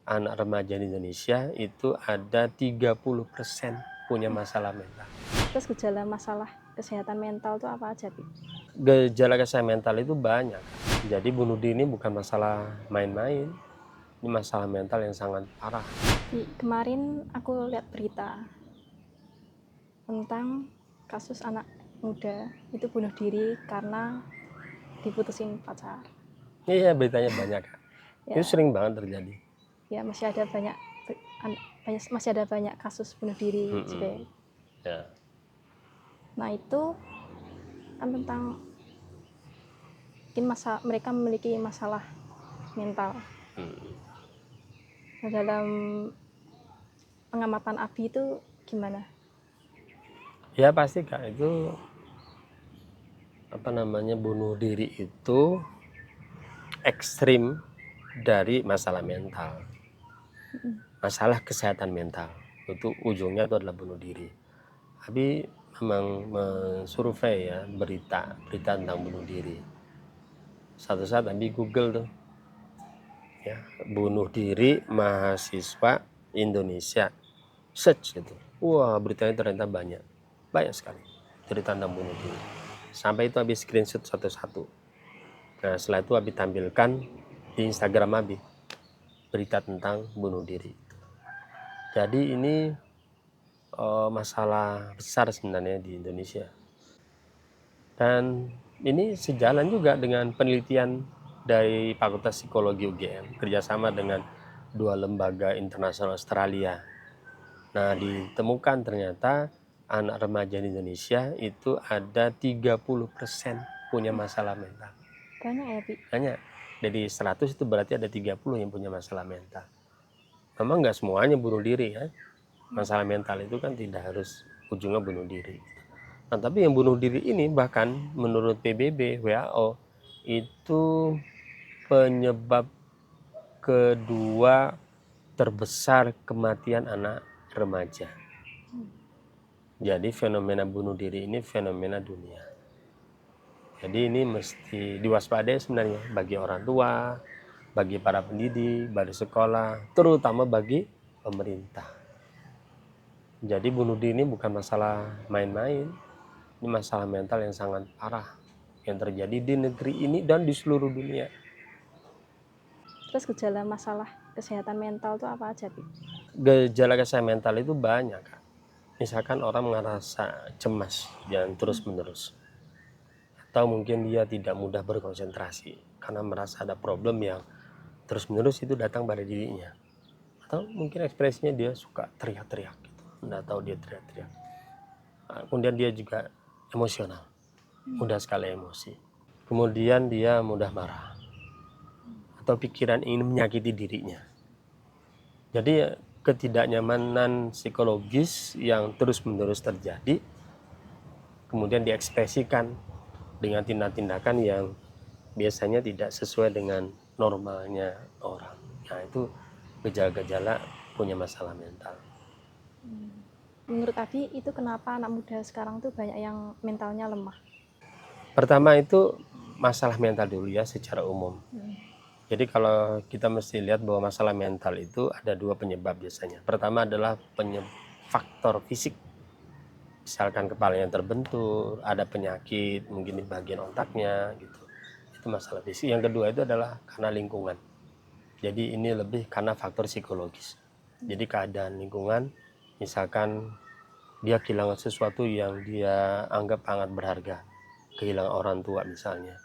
anak remaja di Indonesia itu ada 30% punya masalah mental. Terus gejala masalah kesehatan mental tuh apa aja, Pi? Gejala kesehatan mental itu banyak. Jadi bunuh diri ini bukan masalah main-main. Ini masalah mental yang sangat parah. Kemarin aku lihat berita tentang kasus anak muda itu bunuh diri karena diputusin pacar. Iya, beritanya banyak. Itu Ya, sering banget terjadi. ya masih ada banyak kasus bunuh diri juga. Ya. Nah, itu kan tentang mungkin mereka memiliki masalah mental. Nah, dalam pengamatan Abi itu gimana? Ya pasti Kak, itu bunuh diri itu ekstrim dari masalah mental. Masalah kesehatan mental itu ujungnya itu adalah bunuh diri. Abi memang mensurvei ya berita tentang bunuh diri. Satu saat Abi Google tuh ya, bunuh diri mahasiswa Indonesia, search gitu. Wah, beritanya ternyata banyak sekali cerita tentang bunuh diri. Sampai itu Abi screenshot satu-satu. Nah, setelah itu Abi tampilkan di Instagram Abi berita tentang bunuh diri. Jadi ini masalah besar sebenarnya di Indonesia. Dan ini sejalan juga dengan penelitian dari Fakultas Psikologi UGM kerjasama dengan 2 lembaga internasional Australia. Nah, ditemukan ternyata anak remaja di Indonesia itu ada 30% punya masalah mental. Banyak ya, Pi? Banyak. Dari 100 itu berarti ada 30 yang punya masalah mental. Memang nggak semuanya bunuh diri ya. Masalah mental itu kan tidak harus ujungnya bunuh diri. Nah, tapi yang bunuh diri ini bahkan menurut PBB, WHO itu penyebab kedua terbesar kematian anak remaja. Jadi fenomena bunuh diri ini fenomena dunia. Jadi ini mesti diwaspadai sebenarnya bagi orang tua, bagi para pendidik, bagi sekolah, terutama bagi pemerintah. Jadi bunuh diri ini bukan masalah main-main, ini masalah mental yang sangat parah yang terjadi di negeri ini dan di seluruh dunia. Terus gejala masalah kesehatan mental tuh apa aja, Pi? Gejala kesehatan mental itu banyak, Kak. Misalkan orang merasa cemas dan terus-menerus. Atau mungkin dia tidak mudah berkonsentrasi karena merasa ada problem yang terus-menerus itu datang pada dirinya. Atau mungkin ekspresinya dia suka teriak-teriak gitu. Nggak tahu dia teriak-teriak. Kemudian dia juga emosional, mudah sekali emosi. Kemudian dia mudah marah atau pikiran ingin menyakiti dirinya. Jadi ketidaknyamanan psikologis yang terus-menerus terjadi kemudian diekspresikan dengan tindak-tindakan yang biasanya tidak sesuai dengan normalnya orang. Nah, itu gejala-gejala punya masalah mental. Menurut Abi itu kenapa anak muda sekarang tuh banyak yang mentalnya lemah? Pertama itu masalah mental dulu ya secara umum. Jadi kalau kita mesti lihat bahwa masalah mental itu ada 2 penyebab biasanya. Pertama adalah faktor fisik. Misalkan kepalanya terbentur, ada penyakit mungkin di bagian otaknya gitu. Itu masalah fisik. Yang kedua itu adalah karena lingkungan. Jadi ini lebih karena faktor psikologis. Jadi keadaan lingkungan, misalkan dia kehilangan sesuatu yang dia anggap sangat berharga. Kehilangan orang tua misalnya.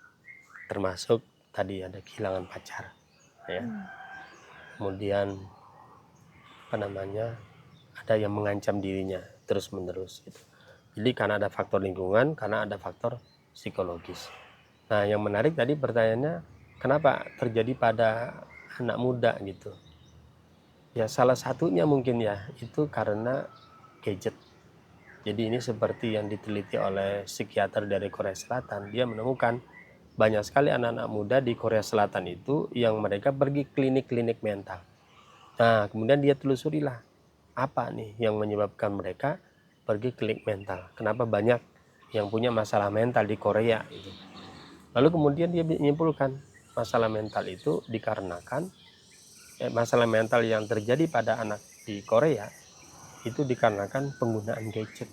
Termasuk tadi ada kehilangan pacar. Ya. Kemudian ada yang mengancam dirinya terus menerus gitu. Jadi karena ada faktor lingkungan, karena ada faktor psikologis. Nah, yang menarik tadi pertanyaannya kenapa terjadi pada anak muda gitu. Ya salah satunya mungkin ya itu karena gadget. Jadi ini seperti yang diteliti oleh psikiater dari Korea Selatan, dia menemukan banyak sekali anak-anak muda di Korea Selatan itu yang mereka pergi klinik-klinik mental. Nah, kemudian dia telusurilah apa nih yang menyebabkan mereka pergi klinik mental. Kenapa banyak yang punya masalah mental di Korea gitu. Lalu kemudian dia menyimpulkan masalah mental itu dikarenakan masalah mental yang terjadi pada anak di Korea itu dikarenakan penggunaan gadget.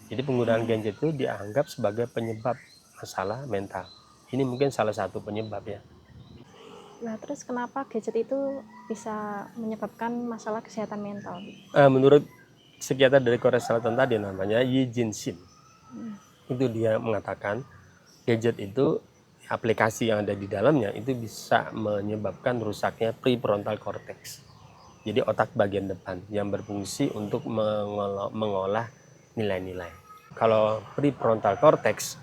Jadi penggunaan gadget itu dianggap sebagai penyebab masalah mental. Ini mungkin salah satu penyebab ya. Nah, terus kenapa gadget itu bisa menyebabkan masalah kesehatan mental? Menurut psikiater dari Korea Selatan tadi namanya Yi Jin Shin, itu dia mengatakan gadget itu aplikasi yang ada di dalamnya itu bisa menyebabkan rusaknya prefrontal cortex. Jadi otak bagian depan yang berfungsi untuk mengolah nilai-nilai. Kalau prefrontal cortex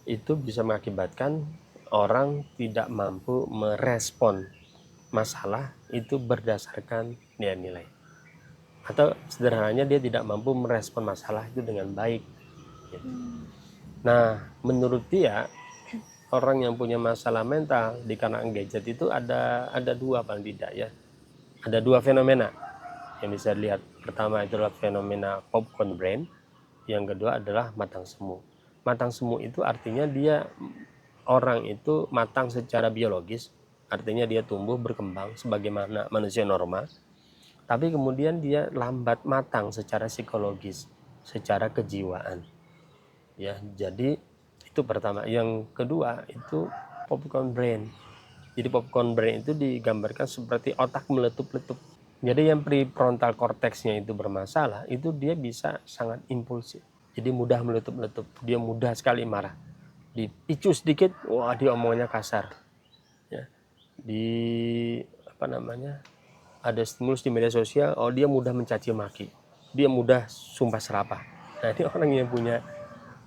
itu bisa mengakibatkan orang tidak mampu merespon masalah itu berdasarkan nilai-nilai. Atau sederhananya dia tidak mampu merespon masalah itu dengan baik. Nah, menurut dia orang yang punya masalah mental dikarenakan gadget itu ada dua paling tidak ya. Ada dua fenomena yang bisa dilihat. Pertama itu adalah fenomena popcorn brain, yang kedua adalah matang semu. Matang semu itu artinya dia orang itu matang secara biologis, artinya dia tumbuh berkembang sebagaimana manusia normal, tapi kemudian dia lambat matang secara psikologis, secara kejiwaan. Ya, jadi itu pertama. Yang kedua itu popcorn brain. Jadi popcorn brain itu digambarkan seperti otak meletup-letup. Jadi yang prefrontal cortexnya itu bermasalah, itu dia bisa sangat impulsif. Jadi mudah meletup-letup, dia mudah sekali marah. Dipicu sedikit, wah dia omongnya kasar. Ya. Di apa namanya? Ada stimulus di media sosial, oh dia mudah mencaci maki. Dia mudah sumpah serapah. Nah, ini orang yang punya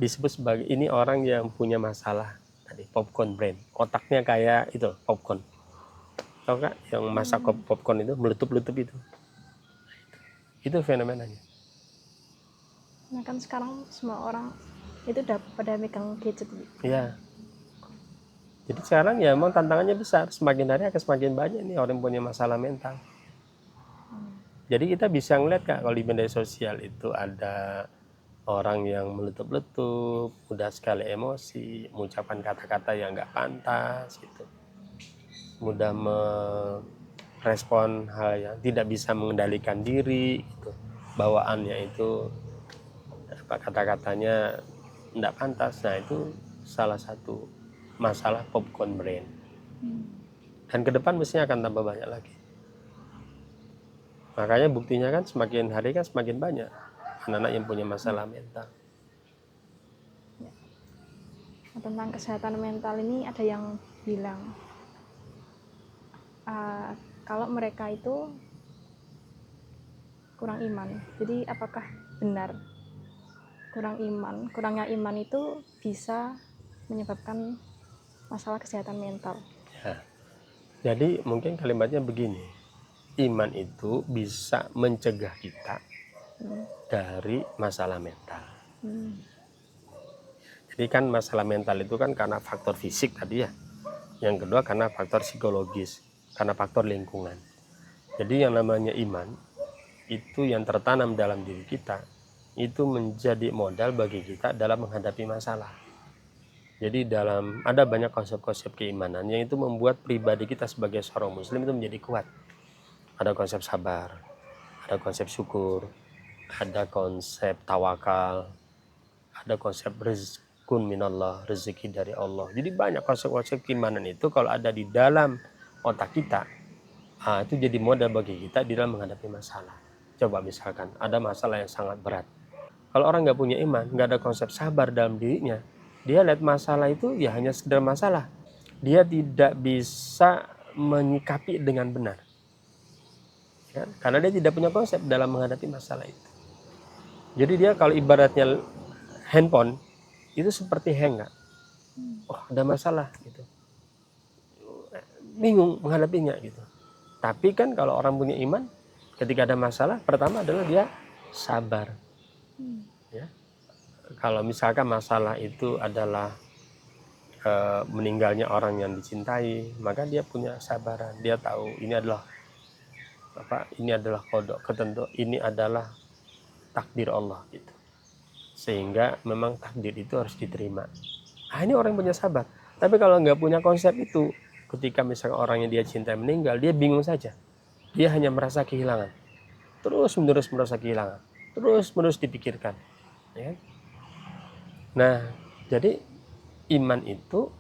disebut sebagai ini orang yang punya masalah tadi popcorn brain. Otaknya kayak itu popcorn. Tahu Kak yang masak popcorn itu meletup-letup itu. Itu fenomenanya. Nah, kan sekarang semua orang itu udah pada megang gadget. Ya. Jadi sekarang ya memang tantangannya besar. Semakin hari akan semakin banyak nih orang yang punya masalah mental. Jadi kita bisa ngeliat Kak kalau di media sosial itu ada orang yang meletup-letup, mudah sekali emosi, mengucapkan kata-kata yang nggak pantas gitu. Mudah merespon hal yang tidak bisa mengendalikan diri gitu. Bawaannya itu kata-katanya tidak pantas. Nah, itu salah satu masalah popcorn brain. Dan ke depan mestinya akan tambah banyak lagi. Makanya buktinya kan semakin hari kan semakin banyak anak-anak yang punya masalah mental. Nah, tentang kesehatan mental ini ada yang bilang kalau mereka itu kurang iman. Jadi apakah benar kurangnya iman itu bisa menyebabkan masalah kesehatan mental? Ya. Jadi mungkin kalimatnya begini, iman itu bisa mencegah kita dari masalah mental. Jadi kan masalah mental itu kan karena faktor fisik tadi ya. Yang kedua karena faktor psikologis, karena faktor lingkungan. Jadi yang namanya iman itu yang tertanam dalam diri kita itu menjadi modal bagi kita dalam menghadapi masalah. Jadi ada banyak konsep-konsep keimanan yang itu membuat pribadi kita sebagai seorang muslim itu menjadi kuat. Ada konsep sabar, ada konsep syukur, ada konsep tawakal, ada konsep rizkun minallah, rezeki dari Allah. Jadi banyak konsep-konsep keimanan itu kalau ada di dalam otak kita, itu jadi modal bagi kita di dalam menghadapi masalah. Coba misalkan ada masalah yang sangat berat. Kalau orang nggak punya iman, nggak ada konsep sabar dalam dirinya, dia lihat masalah itu ya hanya sekedar masalah. Dia tidak bisa menyikapi dengan benar. Ya, karena dia tidak punya konsep dalam menghadapi masalah itu. Jadi dia kalau ibaratnya handphone, itu seperti hang Kak. Oh ada masalah gitu. Bingung menghadapinya gitu. Tapi kan kalau orang punya iman, ketika ada masalah, pertama adalah dia sabar. Ya. Kalau misalkan masalah itu adalah meninggalnya orang yang dicintai, maka dia punya sabaran. Dia tahu ini adalah ini adalah kodok ketentu, ini adalah takdir Allah gitu. Sehingga memang takdir itu harus diterima. Ini orang yang punya sabar. Tapi kalau nggak punya konsep itu, ketika misalnya orang yang dia cintai meninggal, dia bingung saja. Dia hanya merasa kehilangan. Terus menerus merasa kehilangan. Terus menerus dipikirkan. Ya. Nah, jadi iman itu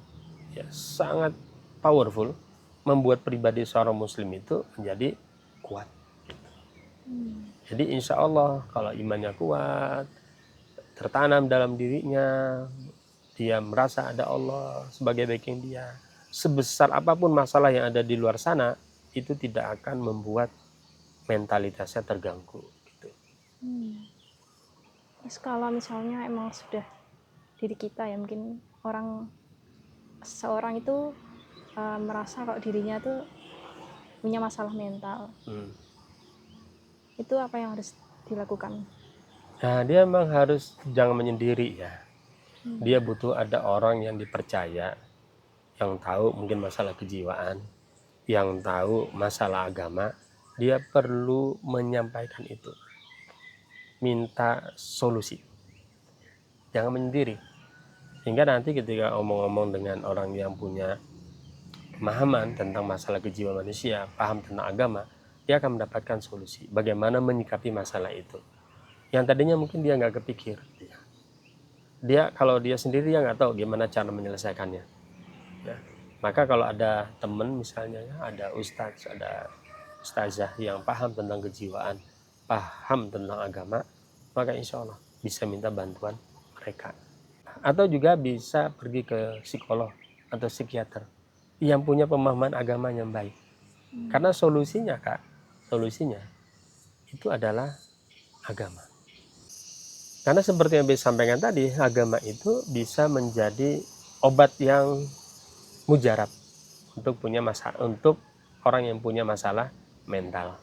ya sangat powerful, membuat pribadi seorang muslim itu menjadi kuat. Jadi insya Allah kalau imannya kuat, tertanam dalam dirinya, dia merasa ada Allah sebagai backing dia, sebesar apapun masalah yang ada di luar sana, itu tidak akan membuat mentalitasnya terganggu gitu. Terus kalau misalnya emang sudah diri kita ya, mungkin seorang itu merasa kalau dirinya tuh punya masalah mental, itu apa yang harus dilakukan? Nah, dia memang harus jangan menyendiri ya. Dia butuh ada orang yang dipercaya, yang tahu mungkin masalah kejiwaan, yang tahu masalah agama. Dia perlu menyampaikan itu, minta solusi, jangan menyendiri. Hingga nanti ketika omong-omong dengan orang yang punya pemahaman tentang masalah kejiwaan manusia, paham tentang agama, dia akan mendapatkan solusi bagaimana menyikapi masalah itu. Yang tadinya mungkin dia nggak kepikir. Dia kalau dia sendiri dia nggak tahu gimana cara menyelesaikannya. Ya. Maka kalau ada teman misalnya, ya, ada ustadz, ada ustazah yang paham tentang kejiwaan, paham tentang agama, maka insya Allah bisa minta bantuan mereka. Atau juga bisa pergi ke psikolog atau psikiater yang punya pemahaman agama yang baik. Karena solusinya itu adalah agama. Karena seperti yang saya sampaikan tadi, agama itu bisa menjadi obat yang mujarab untuk orang yang punya masalah mental.